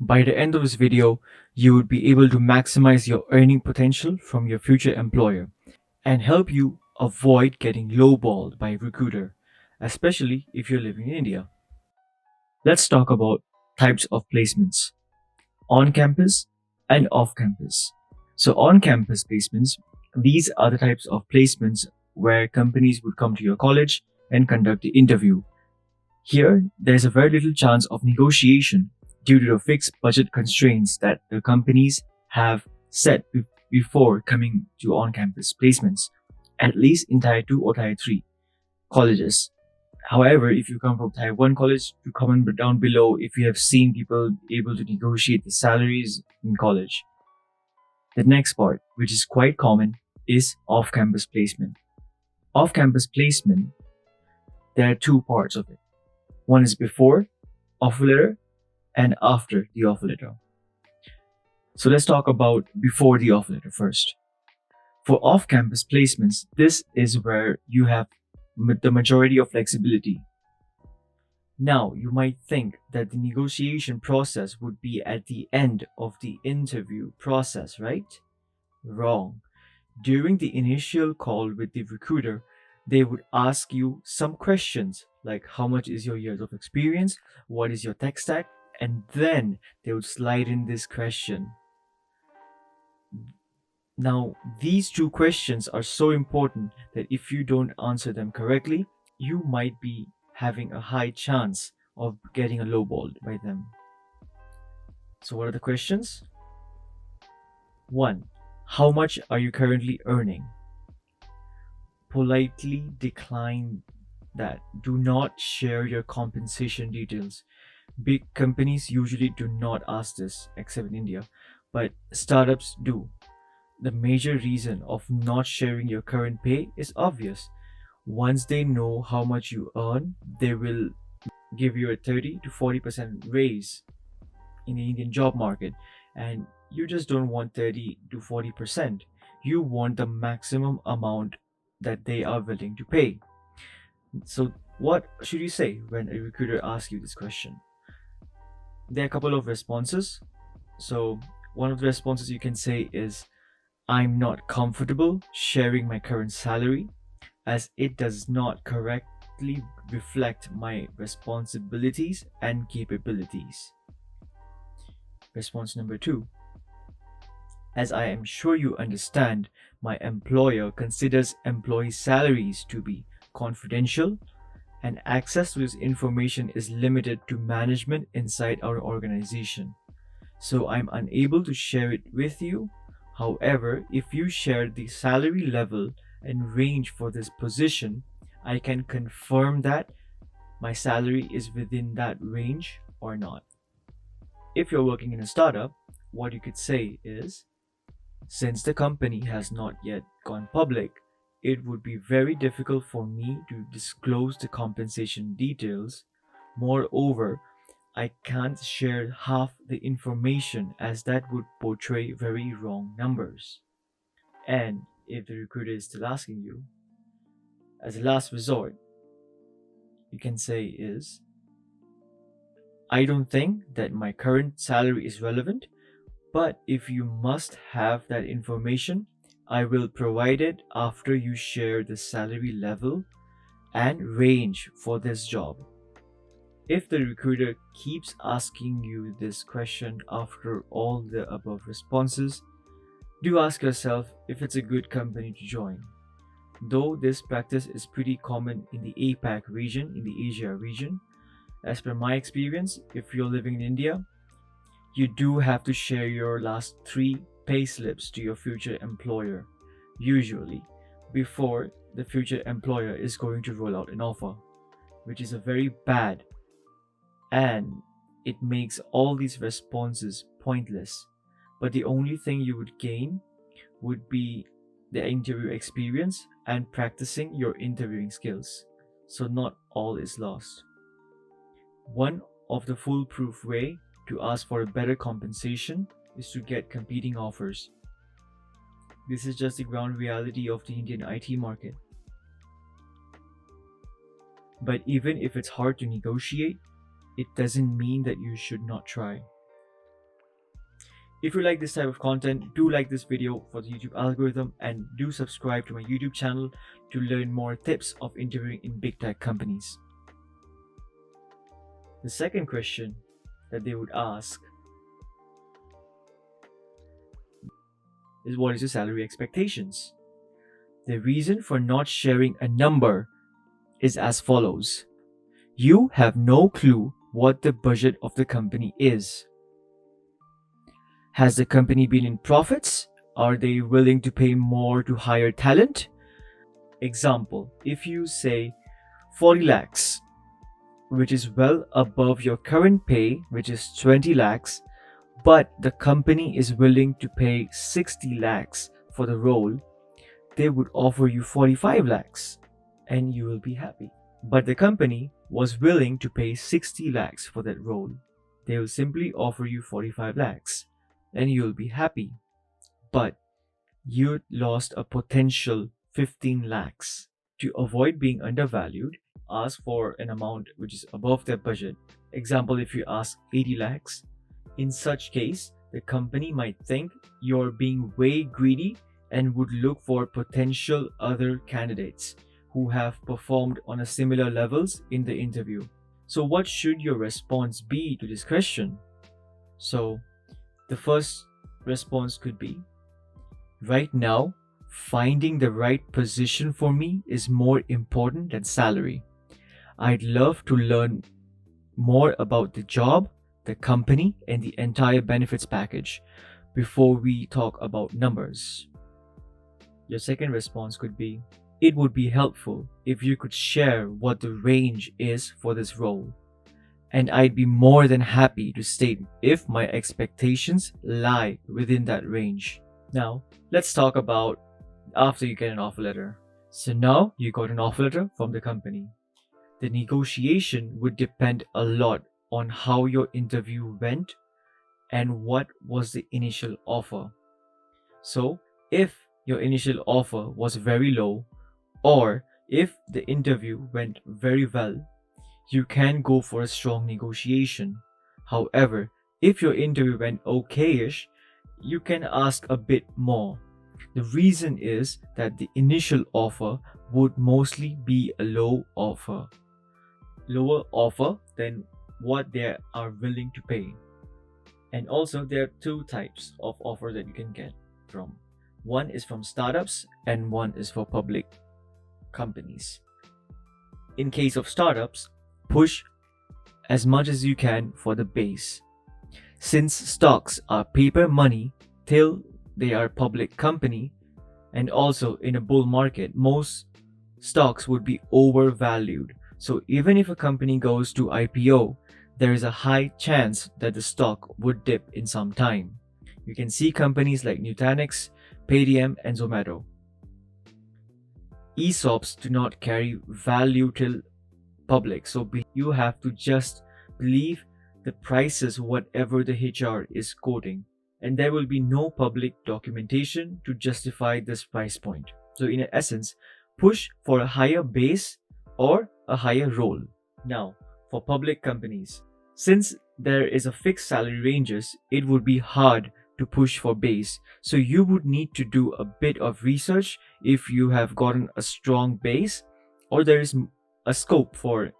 By the end of this video, you would be able to maximize your earning potential from your future employer and help you avoid getting lowballed by a recruiter, especially if you're living in India. Let's talk about types of placements on campus and off campus. So, on campus placements, these are the types of placements where companies would come to your college and conduct the interview. Here, there's a very little chance of negotiation due to the fixed budget constraints that the companies have set before coming to on campus placements, at least in Tier 2 or Tier 3 colleges. However, if you come from Tier 1 college, to comment down below if you have seen people able to negotiate the salaries in college. The next part, which is quite common, is off campus placement. Off campus placement, there are two parts of it. One is before offer letter and after the offer letter. So let's talk about before the offer letter first. For off-campus placements, this is where you have the majority of flexibility. Now, you might think that the negotiation process would be at the end of the interview process, right? Wrong. During the initial call with the recruiter, they would ask you some questions like how much is your years of experience, what is your tech stack, and then they would slide in this question. Now, these two questions are so important that if you don't answer them correctly, you might be having a high chance of getting a lowballed by them. So, what are the questions? 1. How much are you currently earning? Politely decline that. Do not share your compensation details. Big companies usually do not ask this, except in India, but startups do. The major reason of not sharing your current pay is obvious. Once they know how much you earn, they will give you a 30 to 40% raise in the Indian job market. And you just don't want 30 to 40%. You want the maximum amount that they are willing to pay. So, what should you say when a recruiter asks you this question? There are a couple of responses. So, one of the responses you can say is, I'm not comfortable sharing my current salary as it does not correctly reflect my responsibilities and capabilities. Response number 2. As I am sure you understand, my employer considers employee salaries to be confidential and access to this information is limited to management inside our organization. So I'm unable to share it with you. However, if you share the salary level and range for this position, I can confirm that my salary is within that range or not. If you're working in a startup, what you could say is, since the company has not yet gone public, it would be very difficult for me to disclose the compensation details. Moreover, I can't share half the information as that would portray very wrong numbers. And if the recruiter is still asking you, as a last resort, you can say is, I don't think that my current salary is relevant, but if you must have that information, I will provide it after you share the salary level and range for this job. If the recruiter keeps asking you this question after all the above responses, do ask yourself if it's a good company to join. Though this practice is pretty common in the APAC region, in the Asia region, as per my experience, if you're living in India, you do have to share your last 3 pay slips to your future employer, usually, before the future employer is going to roll out an offer, which is a very bad, and it makes all these responses pointless. But the only thing you would gain would be the interview experience and practicing your interviewing skills. So not all is lost. One of the foolproof way to ask for a better compensation is to get competing offers. This is just the ground reality of the Indian IT market. But even if it's hard to negotiate, it doesn't mean that you should not try. If you like this type of content, do like this video for the YouTube algorithm and do subscribe to my YouTube channel to learn more tips of interviewing in big tech companies. The second question that they would ask is, what is your salary expectations? The reason for not sharing a number is as follows. You have no clue what the budget of the company is. Has the company been in profits? Are they willing to pay more to hire talent? Example, if you say 40 lakhs, which is well above your current pay, which is 20 lakhs, but the company is willing to pay 60 lakhs for the role, they would offer you 45 lakhs and you will be happy. But the company was willing to pay 60 lakhs for that role. They will simply offer you 45 lakhs and you'll be happy. But you lost a potential 15 lakhs. To avoid being undervalued, ask for an amount which is above their budget. Example, if you ask 80 lakhs, in such case, the company might think you're being way greedy and would look for potential other candidates who have performed on a similar levels in the interview. So what should your response be to this question? So the first response could be, right now, finding the right position for me is more important than salary. I'd love to learn more about the job, the company, and the entire benefits package before we talk about numbers. Your second response could be, it would be helpful if you could share what the range is for this role. And I'd be more than happy to state if my expectations lie within that range. Now, let's talk about after you get an offer letter. So now you got an offer letter from the company. The negotiation would depend a lot on how your interview went and what was the initial offer. So, if your initial offer was very low, or if the interview went very well, you can go for a strong negotiation. However, if your interview went okayish, you can ask a bit more. The reason is that the initial offer would mostly be a lower offer than what they are willing to pay. And also, there are two types of offer that you can get from. One is from startups and one is for public companies. In case of startups, push as much as you can for the base. Since stocks are paper money till they are public company, and also in a bull market, most stocks would be overvalued. So even if a company goes to IPO, there is a high chance that the stock would dip in some time. You can see companies like Nutanix, Paytm, and Zomato. ESOPs do not carry value till public, so you have to just believe the prices whatever the HR is quoting, and there will be no public documentation to justify this price point. So in essence, push for a higher base or a higher role. Now, for public companies, since there is a fixed salary ranges, it would be hard to push for base. So you would need to do a bit of research if you have gotten a strong base or there is a scope for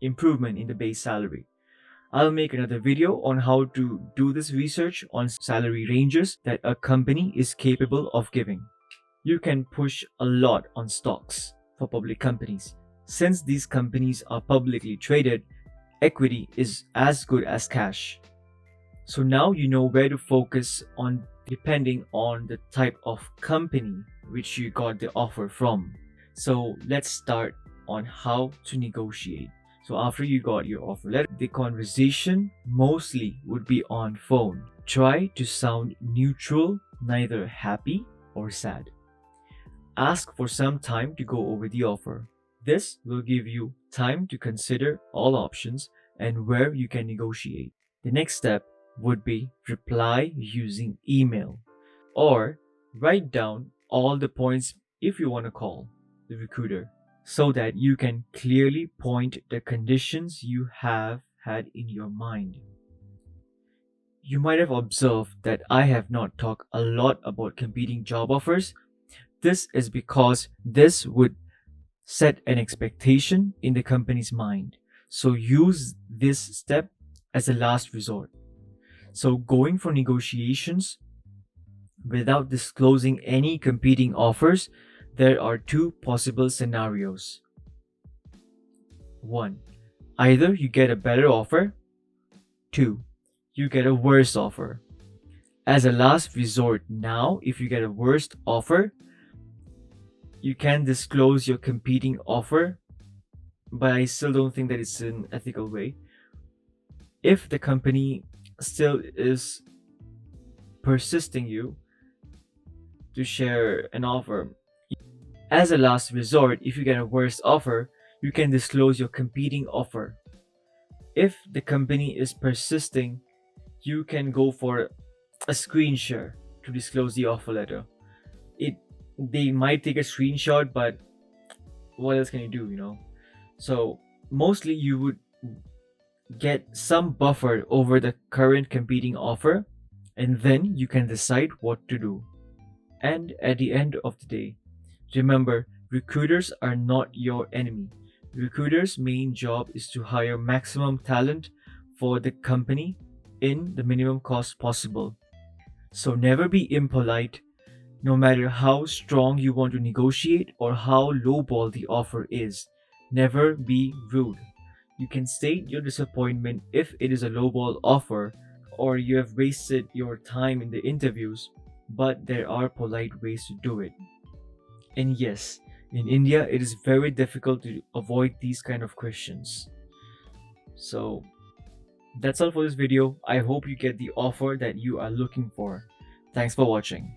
improvement in the base salary. I'll make another video on how to do this research on salary ranges that a company is capable of giving. You can push a lot on stocks for public companies. Since these companies are publicly traded, equity is as good as cash. So now you know where to focus on depending on the type of company which you got the offer from. So let's start on how to negotiate. So after you got your offer letter, the conversation mostly would be on phone. Try to sound neutral, neither happy or sad. Ask for some time to go over the offer. This will give you time to consider all options and where you can negotiate. The next step would be reply using email or write down all the points if you want to call the recruiter so that you can clearly point the conditions you have had in your mind. You might have observed that I have not talked a lot about competing job offers. This is because this would set an expectation in the company's mind. So use this step as a last resort. So going for negotiations without disclosing any competing offers, there are two possible scenarios. One, either you get a better offer. Two, you get a worse offer. As a last resort, now, if you get a worst offer, you can disclose your competing offer, but I still don't think that it's an ethical way. If the company still is persisting you to share an offer, as a last resort, if you get a worse offer, you can disclose your competing offer. If the company is persisting, you can go for a screen share to disclose the offer letter. They might take a screenshot, but what else can you do? So mostly you would get some buffer over the current competing offer, and then you can decide what to do. And at the end of the day, remember, recruiters are not your enemy. Recruiters' main job is to hire maximum talent for the company in the minimum cost possible. So never be impolite, no matter how strong you want to negotiate or how lowball the offer is. Never be rude. You can state your disappointment if it is a lowball offer or you have wasted your time in the interviews, but there are polite ways to do it. And yes, in India, it is very difficult to avoid these kind of questions. So that's all for this video. I hope you get the offer that you are looking for. Thanks for watching.